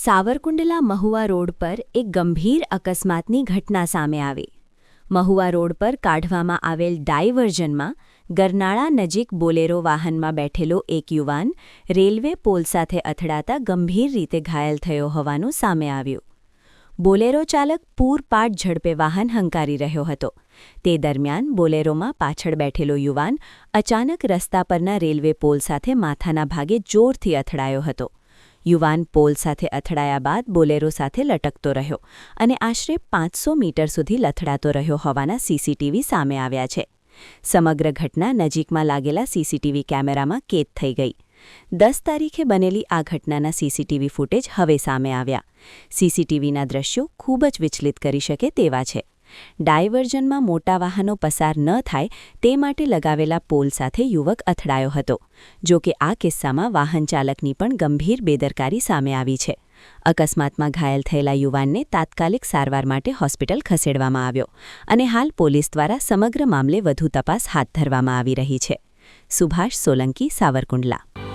Savarkundla Mahuva road પર એક ગંભીર અકસ્માતની ઘટના સામે આવી. મહુવા રોડ પર કાઢવામાં આવેલ ડાયવર્ઝનમાં ગરનાળા નજીક બોલેરો વાહનમાં બેઠેલો એક યુવાન રેલવે પોલ સાથે અથડાતા ગંભીર રીતે ઘાયલ થયો હોવાનું સામે આવ્યું. બોલેરો ચાલક પૂરપાટ ઝડપે વાહન હંકારી રહ્યો હતો. તે દરમિયાન બોલેરોમાં પાછળ બેઠેલો યુવાન અચાનક રસ્તા પરના રેલવે પોલ સાથે માથાના ભાગે જોરથી અથડાયો હતો. યુવાન પોલ સાથે અથડાયા બાદ બોલેરો સાથે લટકતો રહ્યો અને આશરે 500 મીટર સુધી લથડાતો રહ્યો હોવાના સીસીટીવી સામે આવ્યા છે. સમગ્ર ઘટના નજીકમાં લાગેલા સીસીટીવી કેમેરામાં કેદ થઈ ગઈ. 10 તારીખે બનેલી આ ઘટનાના સીસીટીવી ફૂટેજ હવે સામે આવ્યા. સીસીટીવીના દ્રશ્યો ખૂબ જ વિચલિત કરી શકે તેવા છે. ડાયવર્ઝનમાં મોટા વાહનો પસાર ન થાય તે માટે લગાવેલા પોલ સાથે યુવક અથડાયો હતો. જો કે આ કિસ્સામાં વાહન ચાલકની પણ ગંભીર બેદરકારી સામે આવી છે. અકસ્માતમાં ઘાયલ થયેલા યુવાનને તાત્કાલિક સારવાર માટે હોસ્પિટલ ખસેડવામાં આવ્યો અને હાલ પોલીસ દ્વારા સમગ્ર મામલે વધુ તપાસ હાથ ધરવામાં આવી રહી છે. સુભાષ સોલંકી, સાવરકુંડલા.